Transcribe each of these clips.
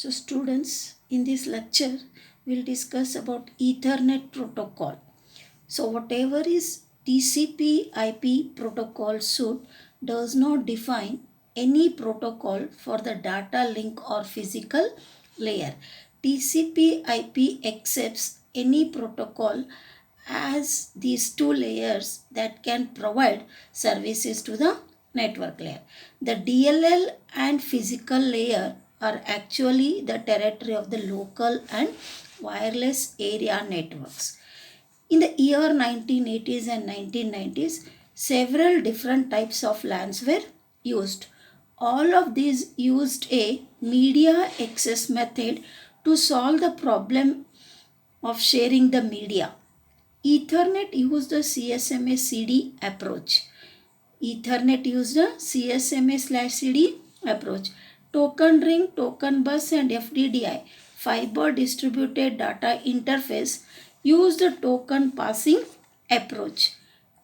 So students, in this lecture, we'll discuss about Ethernet protocol. So whatever is TCP IP protocol suite does not define any protocol for the data link or physical layer. TCP IP accepts any protocol as these two layers that can provide services to the network layer. The DLL and physical layer are actually the territory of the local and wireless area networks. In the year 1980s and 1990s, several different types of LANs were used. All of these used a media access method to solve the problem of sharing the media. Ethernet used the CSMA CD approach. Ethernet used a CSMA/CD approach. Token ring, token bus, and FDDI, fiber distributed data interface, used the token passing approach.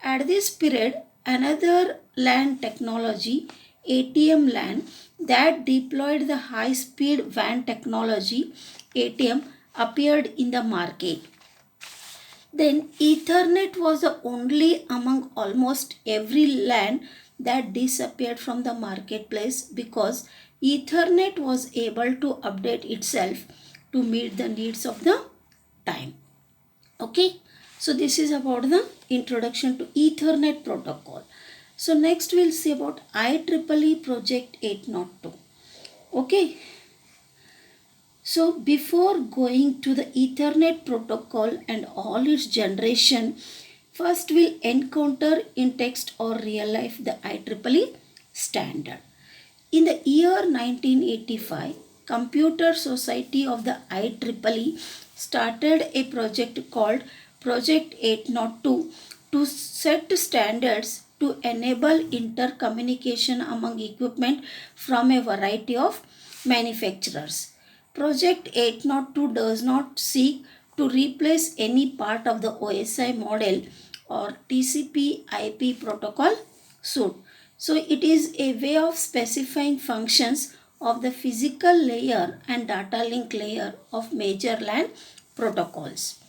At this period, another LAN technology, ATM LAN, that deployed the high speed WAN technology, ATM, appeared in the market. Then Ethernet was the only among almost every LAN that disappeared from the marketplace because Ethernet was able to update itself to meet the needs of the time. Okay, so this is about the introduction to Ethernet protocol. So next we'll see about IEEE Project 802. Okay, so before going to the Ethernet protocol and all its generation, first we'll encounter in text or real life the IEEE standard. In the year 1985, Computer Society of the IEEE started a project called Project 802 to set standards to enable intercommunication among equipment from a variety of manufacturers. Project 802 does not seek to replace any part of the OSI model or TCP IP protocol suite. So it is a way of specifying functions of the physical layer and data link layer of major LAN protocols.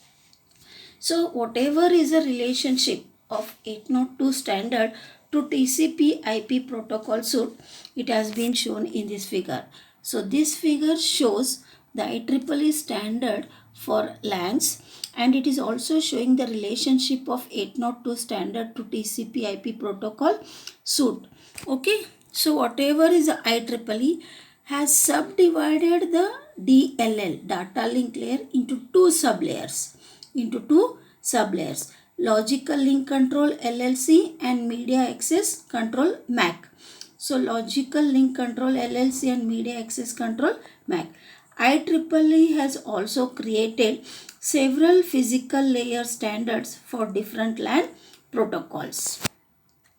So whatever is the relationship of 802 standard to TCP IP protocol suite, it has been shown in this figure. So this figure shows the IEEE standard for LANs, and it is also showing the relationship of 802 standard to TCP IP protocol suite. Okay, so whatever is the IEEE has subdivided the DLL, data link layer, into two sublayers, logical link control LLC and media access control MAC. So logical link control LLC and media access control MAC. IEEE has also created several physical layer standards for different LAN protocols.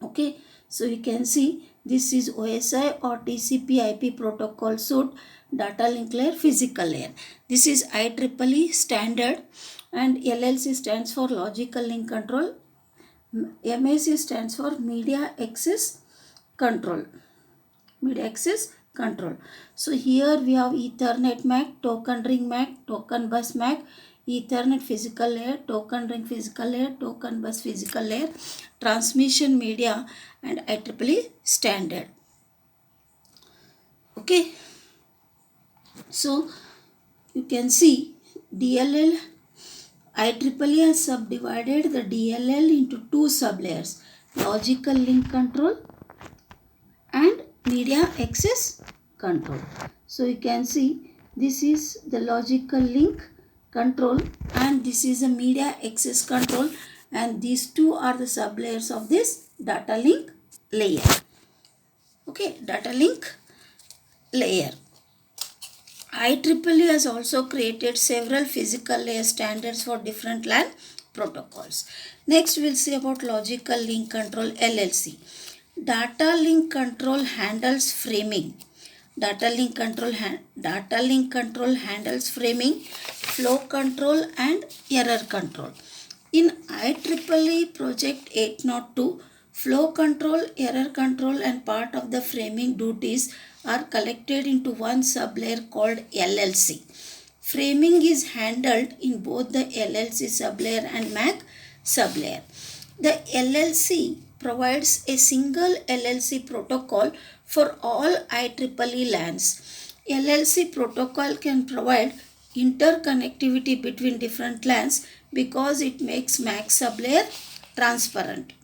Okay, so you can see this is OSI or TCP IP protocol suite, data link layer, physical layer. This is IEEE standard, and LLC stands for logical link control. MAC stands for media access control. So here we have Ethernet MAC, token ring MAC, token bus MAC, Ethernet physical layer, token ring physical layer, token bus physical layer, transmission media, and IEEE standard. Okay, so you can see DLL, IEEE has subdivided the DLL into two sublayers, logical link control and media access control. So you can see this is the logical link control and this is a media access control, and these two are the sublayers of this data link layer. Okay, data link layer. IEEE has also created several physical layer standards for different LAN protocols. Next we'll see about logical link control LLC. Data link control handles framing. Data link control handles framing, flow control, and error control. In IEEE Project 802, Flow control, error control and part of the framing duties are collected into one sublayer called LLC. Framing is handled in both the LLC sublayer and MAC sublayer. The LLC provides a single LLC protocol for all IEEE LANs. LLC protocol can provide interconnectivity between different LANs because it makes MAC sublayer transparent.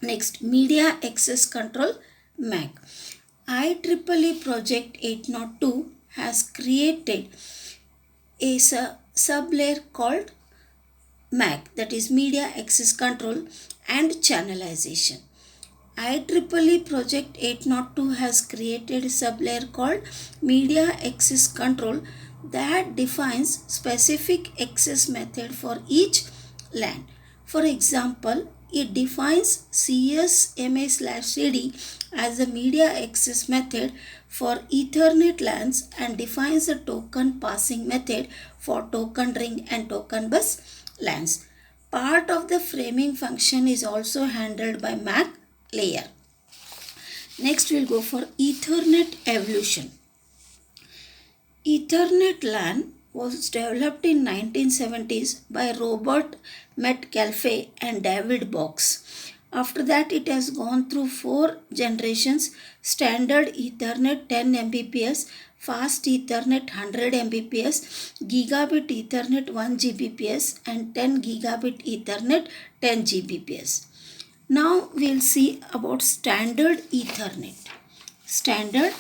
Next, Media Access Control MAC. IEEE Project 802 has created a sublayer called MAC, that is Media Access Control and Channelization. IEEE Project 802 has created a sublayer called Media Access Control that defines specific access method for each LAN. For example, it defines CSMA/CD as a media access method for Ethernet LANs and defines a token passing method for token ring and token bus LANs. Part of the framing function is also handled by MAC layer. Next, we'll go for Ethernet evolution. Ethernet LAN was developed in 1970s by Robert Metcalfe and David Box. After that, it has gone through 4 generations: standard Ethernet 10 Mbps, fast Ethernet 100 Mbps, gigabit Ethernet 1 Gbps and 10 gigabit Ethernet 10 Gbps. Now we'll see about standard Ethernet. Standard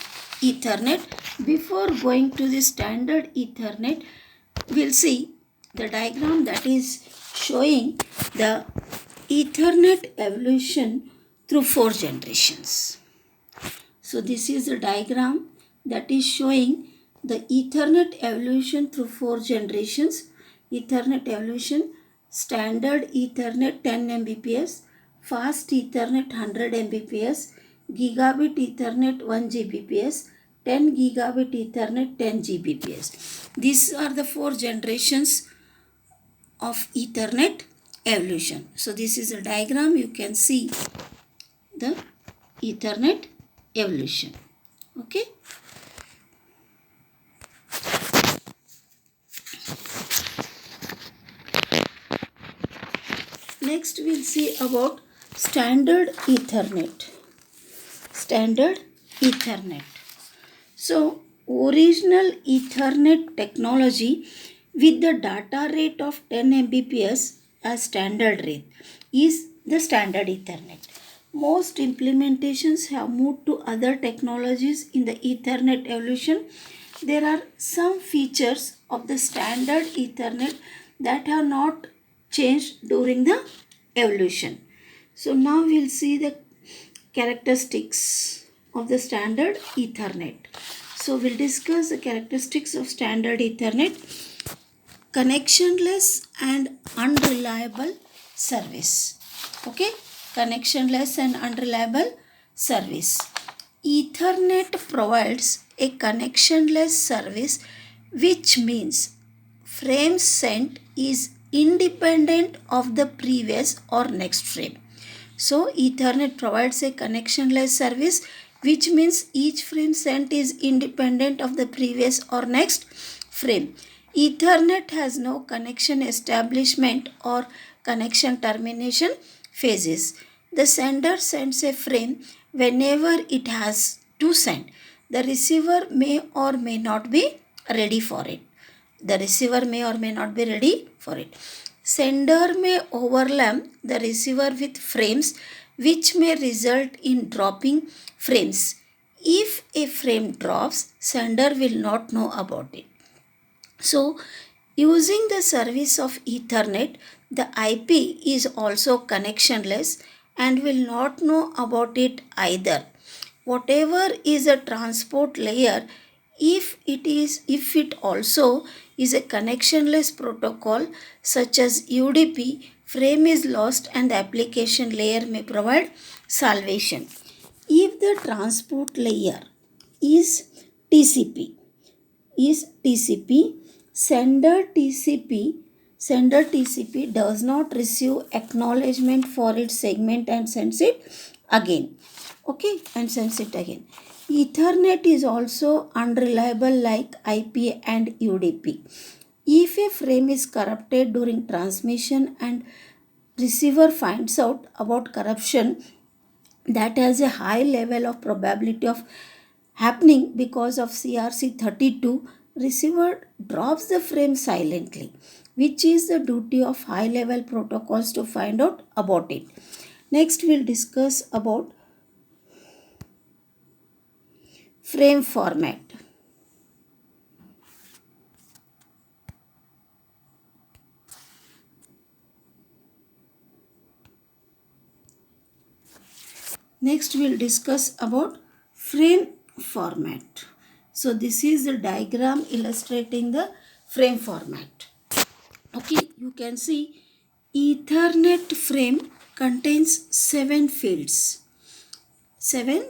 Ethernet. Before going to the standard Ethernet, we'll see the diagram that is showing the Ethernet evolution through 4 generations. So this is the diagram that is showing the Ethernet evolution through 4 generations. Ethernet evolution: standard Ethernet 10 Mbps, fast Ethernet 100 Mbps, gigabit Ethernet 1 Gbps, 10 gigabit Ethernet 10 Gbps. These are the 4 generations of Ethernet evolution. So this is a diagram. You can see the Ethernet evolution. Okay. Next we'll see about standard Ethernet. Standard Ethernet. So original Ethernet technology with the data rate of 10 Mbps as standard rate is the standard Ethernet. Most implementations have moved to other technologies in the Ethernet evolution. There are some features of the standard Ethernet that have not changed during the evolution. So now we'll see the characteristics of the standard Ethernet. So we'll discuss the characteristics of standard Ethernet. Connectionless and unreliable service. Okay, connectionless and unreliable service. Ethernet provides a connectionless service, which means frame sent is independent of the previous or next frame. So Ethernet provides a connectionless service, which means each frame sent is independent of the previous or next frame. Ethernet has no connection establishment or connection termination phases. The sender sends a frame whenever it has to send. The receiver may or may not be ready for it. The receiver may or may not be ready for it. Sender may overlap the receiver with frames, which may result in dropping frames. If a frame drops, sender will not know about it. So, using the service of Ethernet, the IP is also connectionless and will not know about it either. Whatever is a transport layer, if it also is a connectionless protocol such as UDP, frame is lost and the application layer may provide salvation. If the transport layer is TCP, sender TCP Sender TCP does not receive acknowledgement for its segment and sends it again. Okay, and sends it again. Ethernet is also unreliable like IP and UDP. If a frame is corrupted during transmission and receiver finds out about corruption, that has a high level of probability of happening because of CRC32, receiver drops the frame silently, which is the duty of high level protocols to find out about it. Next we'll discuss about frame format. Next we'll discuss about frame format. So this is the diagram illustrating the frame format. Okay, you can see Ethernet frame contains 7 fields. 7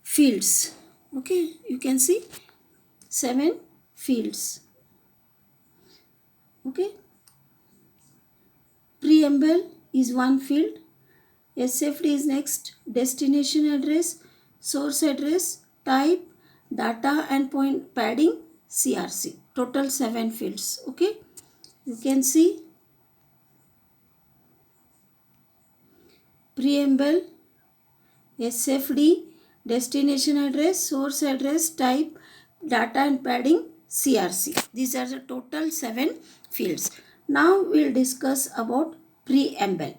fields. Okay, you can see 7 fields. Okay, preamble is one field. SFD is next. Destination address, source address, type, data and point padding, CRC. Total 7 fields. Okay, you can see preamble, SFD, destination address, source address, type, data and padding, CRC. These are the total 7 fields. Now we'll discuss about preamble.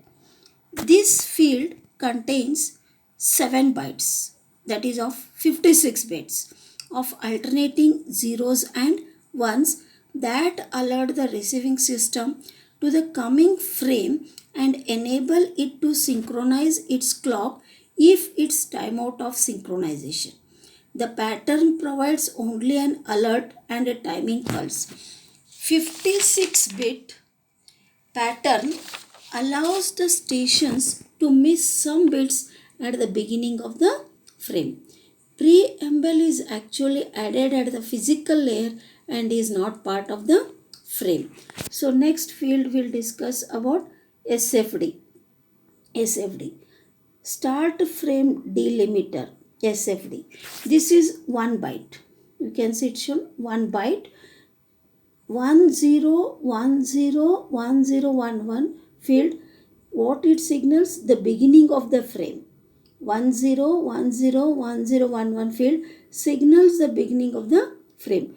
This field contains 7 bytes, that is of 56 bits of alternating zeros and ones that alert the receiving system to the coming frame and enable it to synchronize its clock if it's time out of synchronization. The pattern provides only an alert and a timing pulse. 56-bit pattern allows the stations to miss some bits at the beginning of the frame. Preamble is actually added at the physical layer and is not part of the frame. So next field we'll discuss about SFD. SFD. Start frame delimiter. SFD. This is 1 byte. You can see it shown 1 byte. 10101011 field, what it signals? The beginning of the frame. 10101011 field signals the beginning of the frame.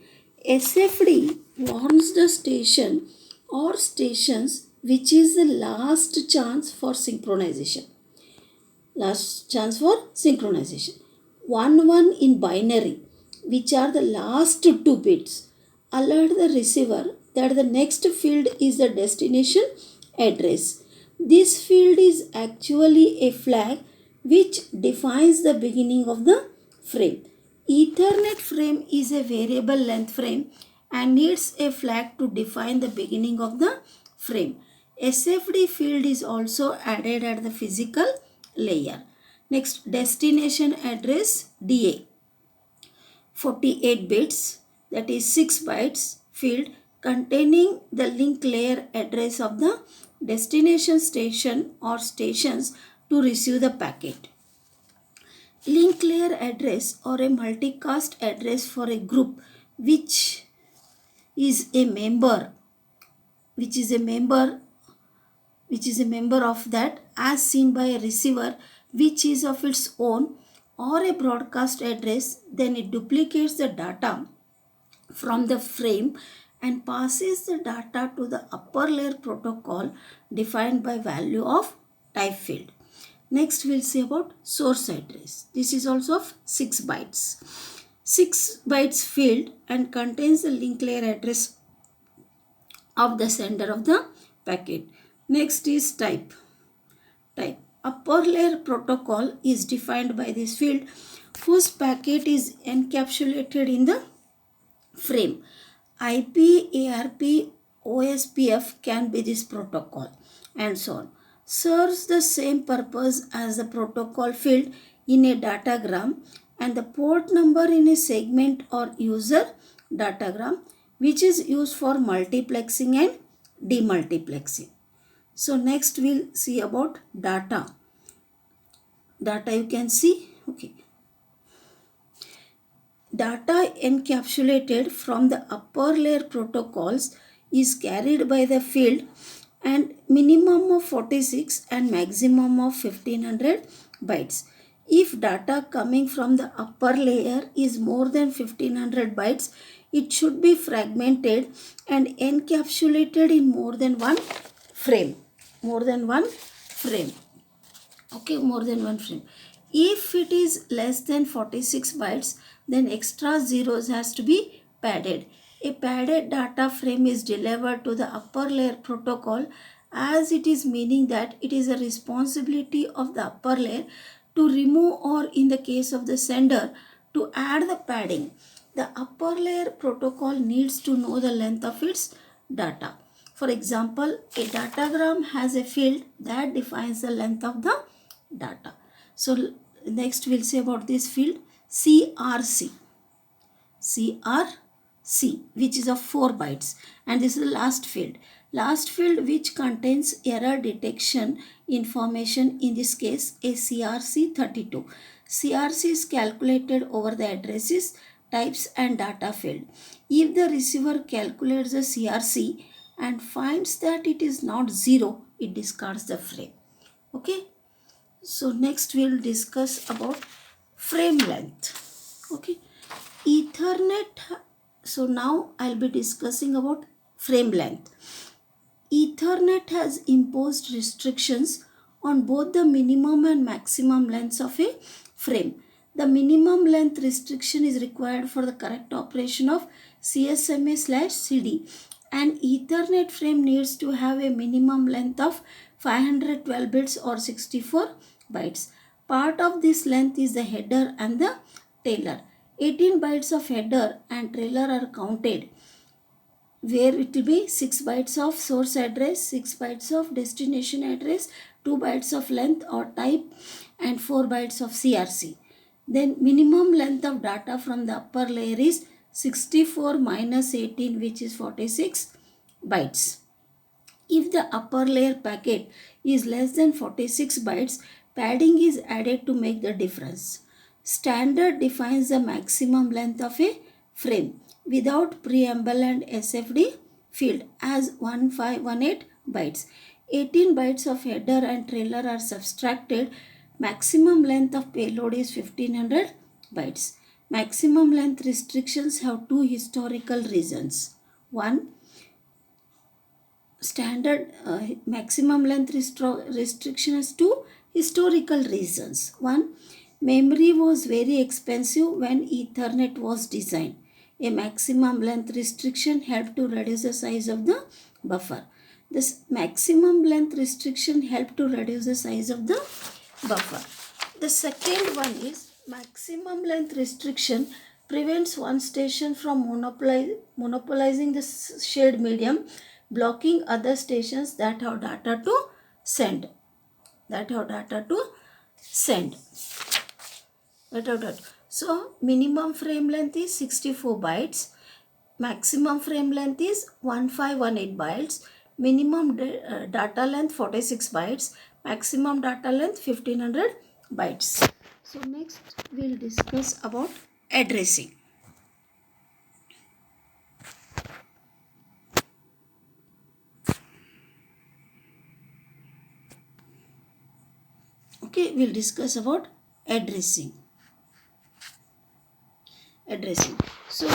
SFD warns the station or stations which is the last chance for synchronization. Last chance for synchronization. 11 in binary, which are the last 2 bits, alert the receiver that the next field is the destination address. This field is actually a flag which defines the beginning of the frame. Ethernet frame is a variable length frame and needs a flag to define the beginning of the frame. SFD field is also added at the physical layer. Next, destination address DA. 48 bits, that is 6 bytes field containing the link layer address of the destination station or stations to receive the packet. Link layer address or a multicast address for a group which is a member of that as seen by a receiver which is of its own, or a broadcast address, then it duplicates the data from the frame and passes the data to the upper layer protocol defined by value of type field. Next we'll see about source address. This is also of 6 bytes. 6 bytes field and contains the link layer address of the sender of the packet. Next is type. Upper layer protocol is defined by this field whose packet is encapsulated in the frame. IP, ARP, OSPF can be this protocol and so on. Serves the same purpose as the protocol field in a datagram and the port number in a segment or user datagram, which is used for multiplexing and demultiplexing. So next we'll see about data. Data you can see, okay. Data encapsulated from the upper layer protocols is carried by the field and minimum of 46 and maximum of 1500 bytes. If data coming from the upper layer is more than 1500 bytes, it should be fragmented and encapsulated in more than one frame. More than one frame. Okay, more than one frame. If it is less than 46 bytes, then extra zeros has to be padded. A padded data frame is delivered to the upper layer protocol, as it is meaning that it is a responsibility of the upper layer to remove, or in the case of the sender, to add the padding. The upper layer protocol needs to know the length of its data. For example, a datagram has a field that defines the length of the data. So next we'll say about this field CRC. CRC, which is of 4 bytes, and this is the last field. Last field which contains error detection information, in this case a CRC32. CRC is calculated over the addresses, types and data field. If the receiver calculates the CRC and finds that it is not 0, it discards the frame. Okay. So next we'll discuss about frame length. Okay. Ethernet. So now I'll be discussing about frame length. Ethernet has imposed restrictions on both the minimum and maximum lengths of a frame. The minimum length restriction is required for the correct operation of CSMA/CD. An Ethernet frame needs to have a minimum length of 512 bits or 64 bytes. Part of this length is the header and the trailer. 18 bytes of header and trailer are counted, where it will be 6 bytes of source address, 6 bytes of destination address, 2 bytes of length or type, and 4 bytes of CRC. Then minimum length of data from the upper layer is 64 minus 18, which is 46 bytes. If the upper layer packet is less than 46 bytes, padding is added to make the difference. Standard defines the maximum length of a frame without preamble and SFD field as 1518 bytes. 18 bytes of header and trailer are subtracted. Maximum length of payload is 1500 bytes. Maximum length restrictions have two historical reasons. One, standard maximum length restriction has two historical reasons. One, memory was very expensive when Ethernet was designed. A maximum length restriction helped to reduce the size of the buffer. This maximum length restriction helped to reduce the size of the buffer. The second one is maximum length restriction prevents one station from monopolizing the shared medium, blocking other stations that have data to send. So minimum frame length is 64 bytes. Maximum frame length is 1518 bytes. Minimum data length 46 bytes. Maximum data length 1500 bytes. So next we'll discuss about addressing. Okay, we'll discuss about addressing. So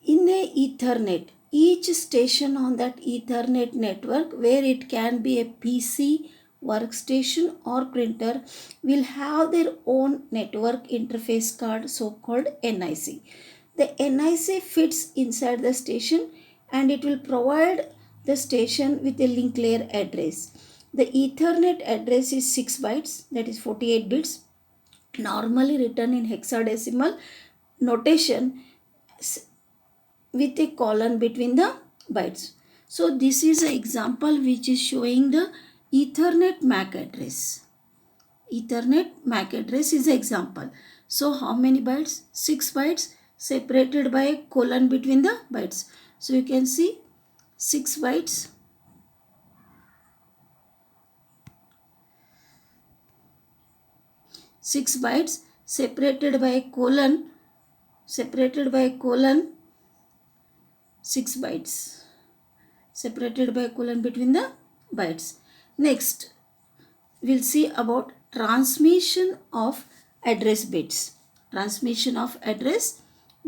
in a Ethernet, each station on that Ethernet network, where it can be a PC, workstation or printer, will have their own network interface card, so called NIC. The NIC fits inside the station and it will provide the station with a link layer address. The Ethernet address is 6 bytes, that is 48 bits, normally written in hexadecimal notation with a colon between the bytes. So this is an example which is showing the Ethernet MAC address. Ethernet MAC address is an example. So how many bytes? 6 bytes separated by a colon between the bytes. So you can see 6 bytes. Six bytes separated by a colon, 6 bytes separated by a colon between the bytes. Next, we'll see about transmission of address bits. Transmission of address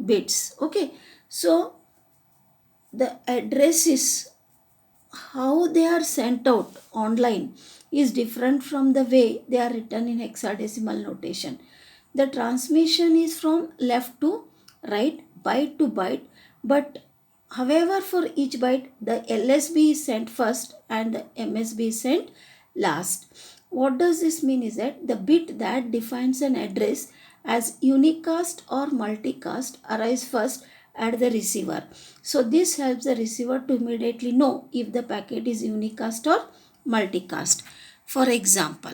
bits. Okay, so the addresses, how they are sent out online, is different from the way they are written in hexadecimal notation. The transmission is from left to right, byte to byte, but however, for each byte, the LSB is sent first and the MSB is sent last. What does this mean is that the bit that defines an address as unicast or multicast arrives first at the receiver. So this helps the receiver to immediately know if the packet is unicast or multicast. For example,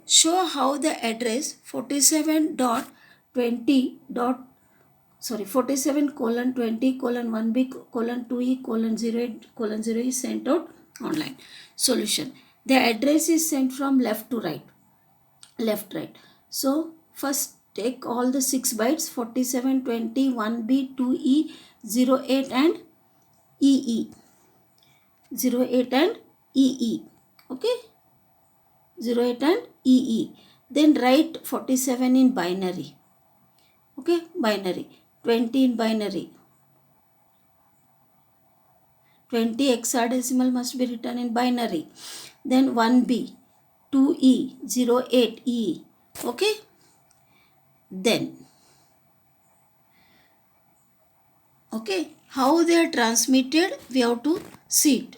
show how the address 47 colon 20 colon 1b colon 2e colon 08 colon 0 is sent out online. Solution: the address is sent from left to right, so first take all the 6 bytes 47 20 1b 2e 08 and ee 08 and ee. Okay, 08 and ee. Then write 47 in binary. Okay, binary. 20 in binary. 20 hexadecimal must be written in binary. Then 1b, 2e, 08e. Okay. Then, okay, how they are transmitted, we have to see it.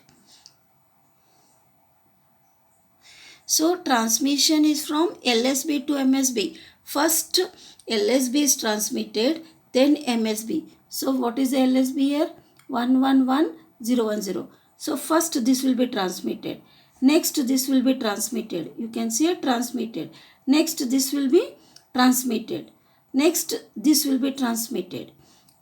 So transmission is from LSB to MSB. First LSB is transmitted, then MSB. So what is the LSB here? 111010. So first this will be transmitted. Next this will be transmitted. You can see it transmitted. Next this will be transmitted. Next this will be transmitted.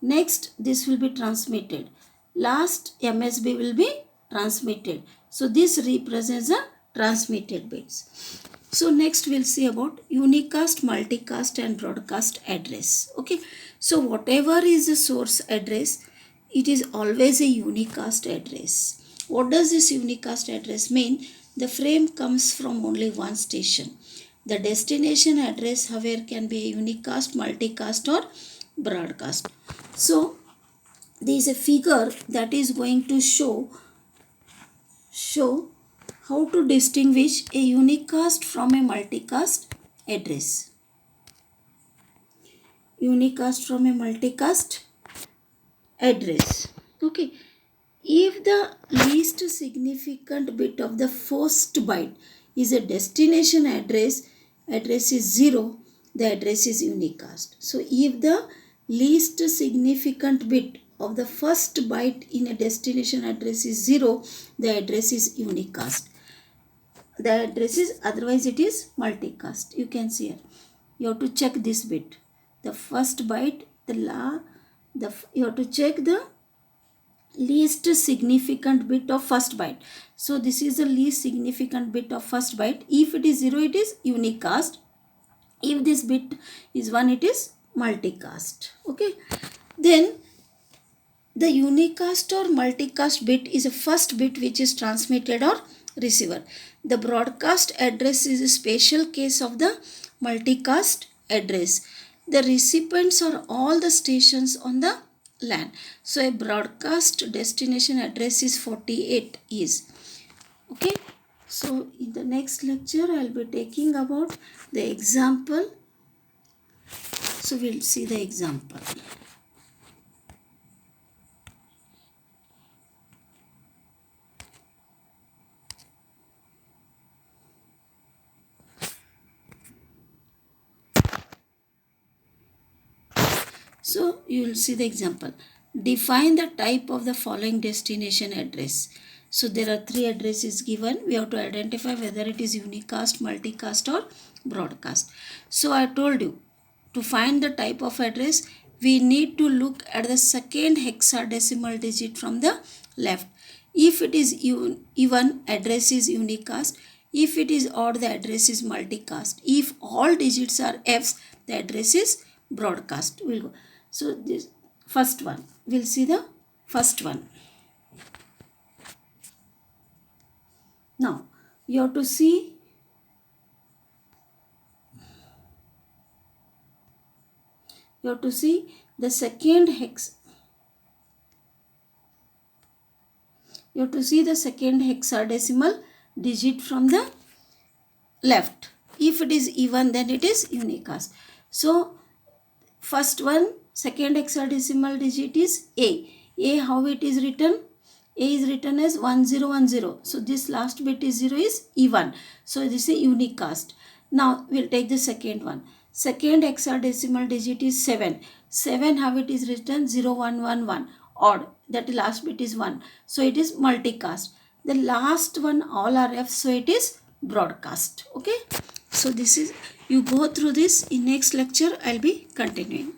Next this will be transmitted. Last MSB will be transmitted. So this represents the transmitted bits. So next we'll see about unicast, multicast and broadcast address. Okay. So whatever is the source address, it is always a unicast address. What does this unicast address mean? The frame comes from only one station. The destination address, however, can be a unicast, multicast or broadcast. So there is a figure that is going to show how to distinguish a unicast from a multicast address. Unicast from a multicast address. Okay. If the least significant bit of the first byte is a destination address is 0, the address is unicast. So if the least significant bit of the first byte in a destination address is 0, the address is unicast. The address is, otherwise it is multicast. You can see here. You have to check this bit. The first byte, you have to check the least significant bit of first byte. So this is the least significant bit of first byte. If it is 0, it is unicast. If this bit is 1, it is multicast. Okay. Then the unicast or multicast bit is a first bit which is transmitted or receiver. The broadcast address is a special case of the multicast address. The recipients are all the stations on the LAN. So a broadcast destination address is 48 is. Okay. So in the next lecture I will be taking about the example. So we'll see the example. So you will see the example. Define the type of the following destination address. So there are 3 addresses given. We have to identify whether it is unicast, multicast or broadcast. So I told you to find the type of address, we need to look at the second hexadecimal digit from the left. If it is even, address is unicast. If it is odd, the address is multicast. If all digits are F's, the address is broadcast. We'll go. So this first one, we'll see the first one. Now you have to see the second hex. You have to see the second hexadecimal digit from the left. If it is even, then it is unicast. So first one, second hexadecimal digit is A. A, how it is written? A is written as 1010. So this last bit is 0 is even. So this is unicast. Now we'll take the second one. Second hexadecimal digit is 7. 7, how it is written? 0111. Odd. That last bit is 1. So it is multicast. The last one all are F. So it is broadcast. Okay. So this is, you go through this. In next lecture I'll be continuing.